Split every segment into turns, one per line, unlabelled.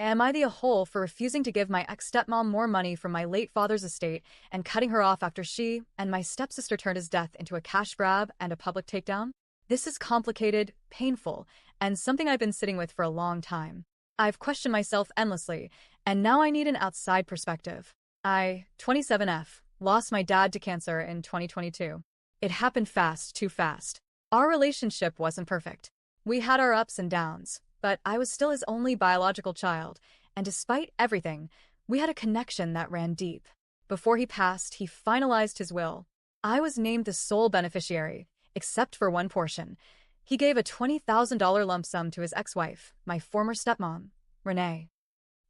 Am I the a-hole for refusing to give my ex-stepmom more money from my late father's estate and cutting her off after she and my stepsister turned his death into a cash grab and a public takedown? This is complicated, painful, and something I've been sitting with for a long time. I've questioned myself endlessly, and now I need an outside perspective. 27F, lost my dad to cancer in 2022. It happened fast, too fast. Our relationship wasn't perfect. We had our ups and downs, but I was still his only biological child, and despite everything, we had a connection that ran deep. Before he passed, he finalized his will. I was named the sole beneficiary, except for one portion. He gave a $20,000 lump sum to his ex-wife, my former stepmom, Renee.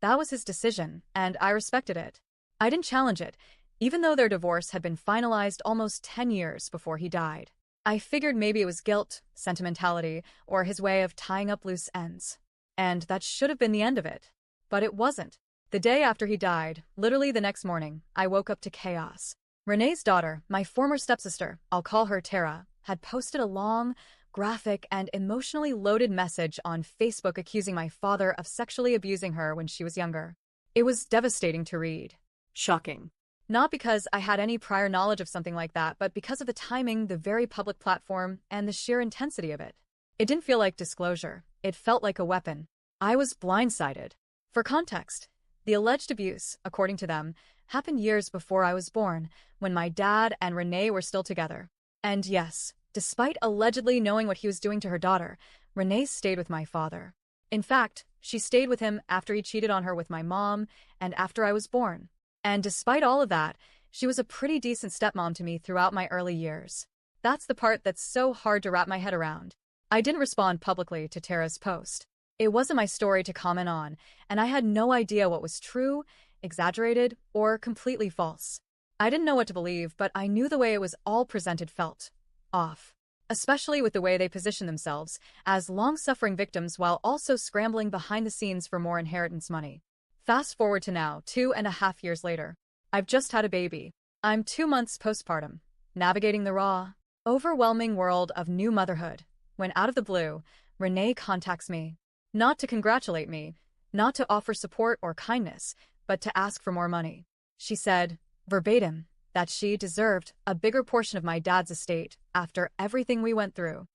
That was his decision, and I respected it. I didn't challenge it, even though their divorce had been finalized almost 10 years before he died. I figured maybe it was guilt, sentimentality, or his way of tying up loose ends. And that should have been the end of it. But it wasn't. The day after he died, literally the next morning, I woke up to chaos. Renee's daughter, my former stepsister, I'll call her Tara, had posted a long, graphic, and emotionally loaded message on Facebook accusing my father of sexually abusing her when she was younger. It was devastating to read. Shocking. Not because I had any prior knowledge of something like that, but because of the timing, the very public platform, and the sheer intensity of it. It didn't feel like disclosure. It felt like a weapon. I was blindsided. For context, the alleged abuse, according to them, happened years before I was born, when my dad and Renee were still together. And yes, despite allegedly knowing what he was doing to her daughter, Renee stayed with my father. In fact, she stayed with him after he cheated on her with my mom and after I was born. And despite all of that, she was a pretty decent stepmom to me throughout my early years. That's the part that's so hard to wrap my head around. I didn't respond publicly to Tara's post. It wasn't my story to comment on, and I had no idea what was true, exaggerated, or completely false. I didn't know what to believe, but I knew the way it was all presented felt off. Especially with the way they positioned themselves as long-suffering victims while also scrambling behind the scenes for more inheritance money. Fast forward to now, 2.5 years later. I've just had a baby. I'm 2 months postpartum, navigating the raw, overwhelming world of new motherhood, when out of the blue, Renee contacts me. Not to congratulate me, not to offer support or kindness, but to ask for more money. She said, verbatim, that she deserved a bigger portion of my dad's estate after everything we went through.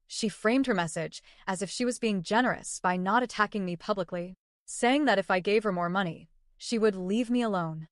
She framed her message as if she was being generous by not attacking me publicly, saying that if I gave her more money, she would leave me alone.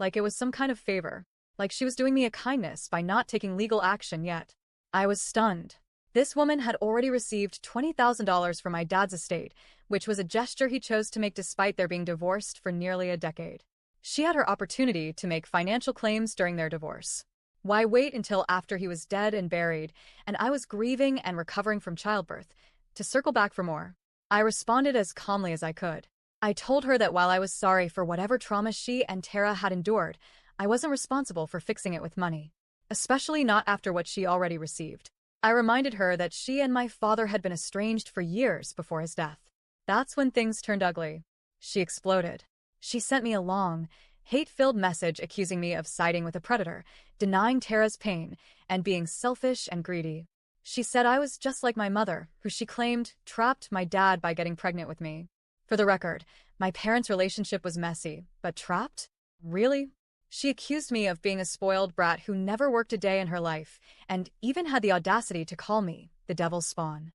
Like it was some kind of favor, like she was doing me a kindness by not taking legal action yet. I was stunned. This woman had already received $20,000 from my dad's estate, which was a gesture he chose to make despite their being divorced for nearly a decade. She had her opportunity to make financial claims during their divorce. Why wait until after he was dead and buried, and I was grieving and recovering from childbirth, to circle back for more? I responded as calmly as I could. I told her that while I was sorry for whatever trauma she and Tara had endured, I wasn't responsible for fixing it with money, especially not after what she already received. I reminded her that she and my father had been estranged for years before his death. That's when things turned ugly. She exploded. She sent me a long, hate-filled message accusing me of siding with a predator, denying Tara's pain, and being selfish and greedy. She said I was just like my mother, who she claimed trapped my dad by getting pregnant with me. For the record, my parents' relationship was messy, but trapped? Really? She accused me of being a spoiled brat who never worked a day in her life, and even had the audacity to call me the devil's spawn.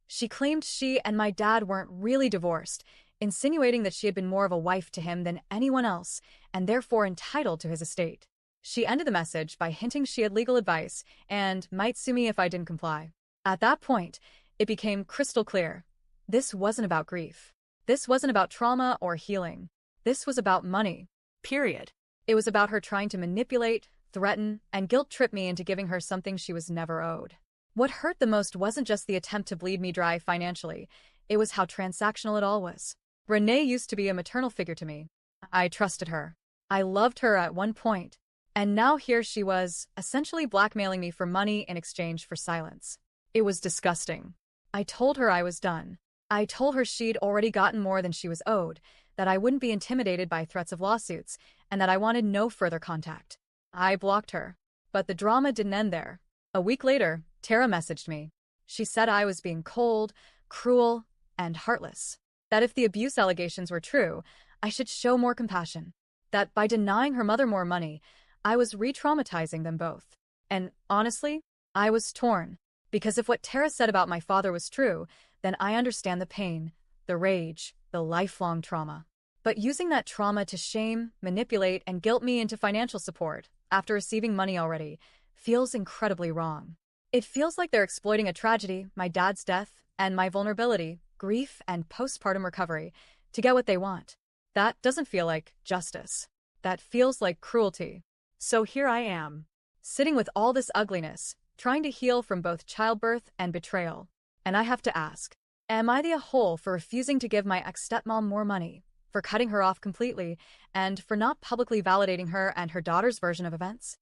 She claimed she and my dad weren't really divorced, insinuating that she had been more of a wife to him than anyone else, and therefore entitled to his estate. She ended the message by hinting she had legal advice and might sue me if I didn't comply. At that point, it became crystal clear. This wasn't about grief. This wasn't about trauma or healing. This was about money. Period. It was about her trying to manipulate, threaten, and guilt-trip me into giving her something she was never owed. What hurt the most wasn't just the attempt to bleed me dry financially, it was how transactional it all was. Renee used to be a maternal figure to me. I trusted her. I loved her at one point. And now here she was, essentially blackmailing me for money in exchange for silence. It was disgusting. I told her I was done. I told her she'd already gotten more than she was owed, that I wouldn't be intimidated by threats of lawsuits, and that I wanted no further contact. I blocked her. But the drama didn't end there. A week later, Tara messaged me. She said I was being cold, cruel, and heartless. That if the abuse allegations were true, I should show more compassion. That by denying her mother more money, I was re-traumatizing them both. And honestly, I was torn. Because if what Tara said about my father was true, then I understand the pain, the rage, the lifelong trauma. But using that trauma to shame, manipulate, and guilt me into financial support, after receiving money already, feels incredibly wrong. It feels like they're exploiting a tragedy, my dad's death, and my vulnerability, grief, and postpartum recovery, to get what they want. That doesn't feel like justice. That feels like cruelty. So here I am, sitting with all this ugliness, trying to heal from both childbirth and betrayal. And I have to ask, am I the a-hole for refusing to give my ex-stepmom more money, for cutting her off completely, and for not publicly validating her and her daughter's version of events?